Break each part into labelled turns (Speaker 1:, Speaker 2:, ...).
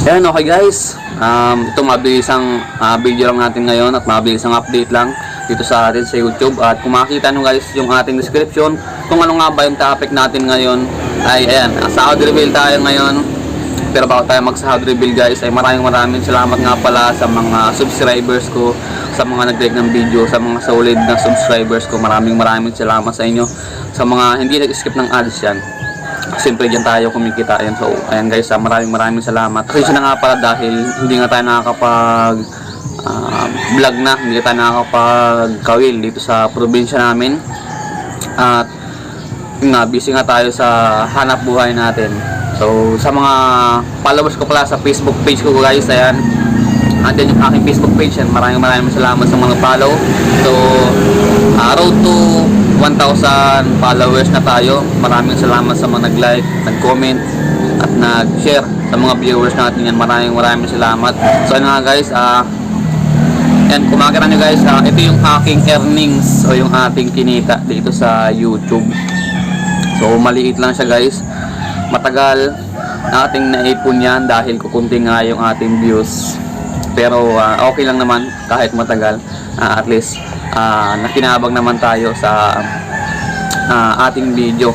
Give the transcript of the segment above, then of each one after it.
Speaker 1: Ayan, okay guys. Ito mabilisang video lang natin ngayon at mabilisang update lang dito sa atin sa YouTube. At kung makikita nyo guys yung ating description, kung ano nga ba yung topic natin ngayon, ay ayan, sahod reveal tayo ngayon. Pero bago tayo mag-sahod reveal guys, ay maraming salamat nga pala sa mga subscribers ko, sa mga nag-like ng video, sa mga solid na subscribers ko. Maraming salamat sa inyo. Sa mga hindi nag-skip ng ads yan, siyempre dyan tayo kumikita. Ayan, so ayan guys, maraming salamat. Kasi na nga pala dahil hindi nga tayo nakakapag vlog na, hindi tayo nakakapag-kawil dito sa probinsya namin. At busy nga tayo sa hanap buhay natin. So sa mga followers ko pala sa Facebook page ko guys, ayan, andyan yung aking Facebook page yan. Maraming salamat sa mga follow. So road to 1,000 followers na tayo. Maraming salamat sa mga nag-like, nag-comment at nag-share sa mga viewers natin yan. Maraming salamat. So ano nga guys, yan, kung makikita nyo guys, ito yung aking earnings o yung ating kinita dito sa YouTube. So maliit lang siya guys. Matagal ating naipon yan dahil kukunti nga yung ating views. Pero okay lang naman kahit matagal. At least nakinabang naman tayo sa ating video.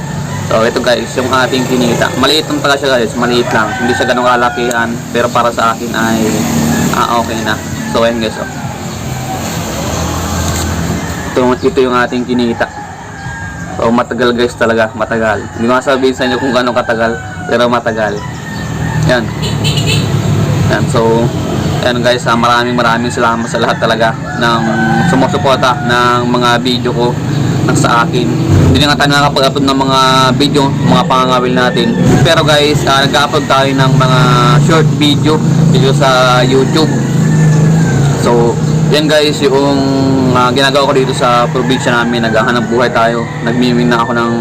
Speaker 1: So ito guys yung ating kinita. Maliit lang talaga siya guys, maliit lang. Hindi siya ganun kalakihan, pero para sa akin ay okay na. So ayan guys, ito yung ating kinita. So matagal guys, talaga matagal. Hindi ko sabihin sa inyo kung gaano katagal, pero matagal. Yan. Yan, so ayan guys, maraming salamat sa lahat talaga ng sumusuporta ng mga video ko sa akin. Hindi nga tayo nakapag-upload ng mga video, mga pangangawil natin. Pero guys, nag-upload tayo ng mga short video dito sa YouTube. So yan guys yung ginagawa ko dito sa probinsya namin. Naghahanap buhay tayo, nagmiming na ako ng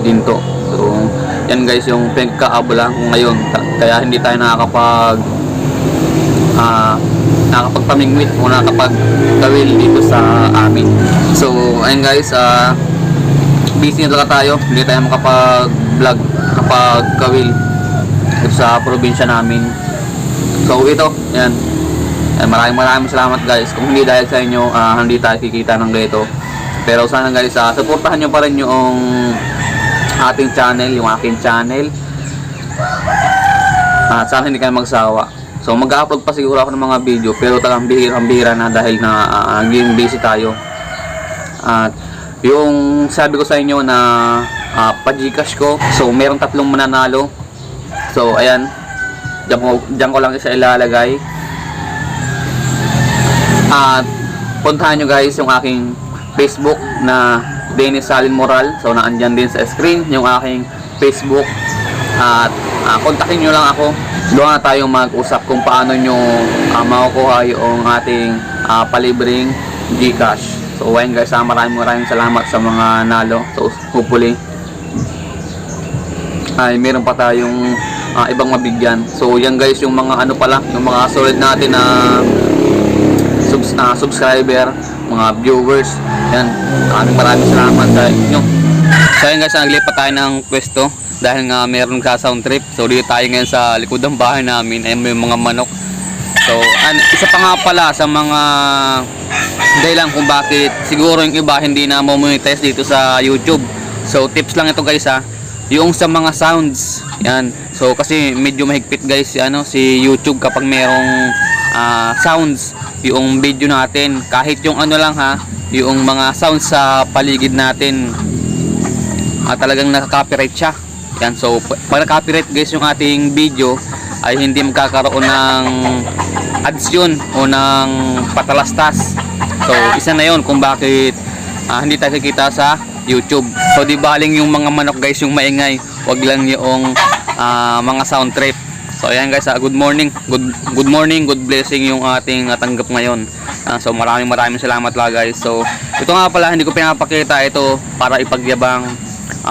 Speaker 1: ginto. So yan guys yung pinagkaabulan ko ngayon, kaya hindi tayo nakakapagpamingwit o nakakapagkawil dito sa amin. So ayun guys, busy na talaga tayo, hindi tayo makapag-vlog, makapagkawil dito sa probinsya namin. So ito, yan, maraming salamat guys. Kung hindi dahil sa inyo, hindi tayo kikita ng ganito. Pero sana guys, supportahan nyo pa rin yung ating channel, yung aking channel. Sana hindi kayo magsawa. So mag-upload pa siguro ako ng mga video, pero talagang bihira na dahil na busy tayo. At yung sabi ko sa inyo na pa-Gcash ko, so meron 3 mananalo. So ayan, dyan ko lang isa ilalagay. At puntahan nyo guys yung aking Facebook na Dennis Salin Moral. So naandyan din sa screen yung aking Facebook. At kontakin nyo lang ako. Doon na tayong mag-usap kung paano nyo makukuha yung ating palibreng Gcash. So ayun guys, maraming salamat sa mga nalo. So hopefully ay meron pa tayong ibang mabigyan. So yan guys yung mga pala, yung mga solid natin na subscriber, mga viewers. Yan, maraming salamat sa inyo. So ayun guys, naglipat tayo ng pwesto dahil nga meron ka sound trip. So dito tayo ngayon sa likod ng bahay namin, ay may mga manok. So isa pa nga pala sa mga dahilan kung bakit siguro yung iba hindi na monetize dito sa YouTube. So tips lang ito guys, yung sa mga sounds. Yan, so kasi medyo mahigpit guys si YouTube kapag merong sounds yung video natin. Kahit yung lang yung mga sounds sa paligid natin, talagang naka-copyright siya. Yan, so pag copyright guys yung ating video, ay hindi magkakaroon ng ads yun o ng patalastas. So isa na yun kung bakit hindi tayo kikita sa YouTube. So di baling yung mga manok guys yung maingay, wag lang yung mga sound trip. So ayan guys, good morning, good blessing yung ating natanggap ngayon. So maraming salamat lang guys. So ito nga pala, hindi ko pinapakita ito para ipagyabang.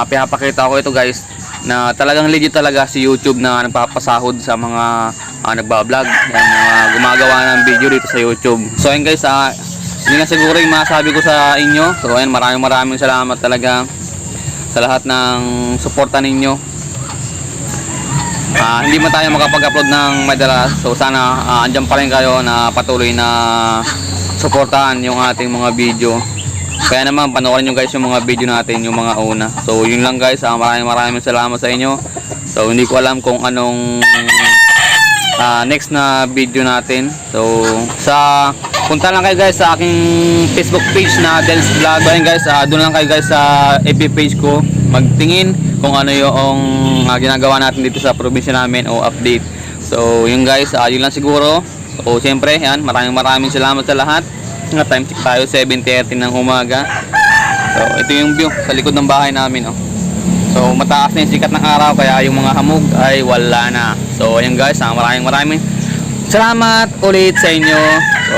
Speaker 1: Pinapakita ko ito guys na talagang legit talaga si YouTube na nagpapasahod sa mga nagbablog, mga gumagawa ng video dito sa YouTube. So ayan guys, yun na siguro yung masabi ko sa inyo. So ayan, maraming salamat talaga sa lahat ng suporta ninyo. hindi mo tayo makapag-upload ng madalas. So sana andyan pa rin kayo na patuloy na suportahan yung ating mga video. Kaya naman panoorin nyo guys yung mga video natin, yung mga una. So yun lang guys, maraming salamat sa inyo. So hindi ko alam kung anong next na video natin. So punta lang kayo guys sa aking Facebook page na Del's Vlog. Ayun guys, doon lang kayo guys sa FB page ko. Magtingin kung ano yung ginagawa natin dito sa probinsya namin o update. So yun guys, yun lang siguro. So siyempre yan, maraming salamat sa lahat. Time check tayo 7:30 ng umaga. So ito yung view sa likod ng bahay namin, oh. So mataas na yung sikat ng araw kaya yung mga hamog ay wala na. So ayun guys, maraming salamat ulit sa inyo. So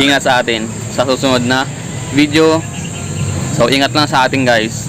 Speaker 1: ingat sa atin sa susunod na video. So ingat lang sa atin guys.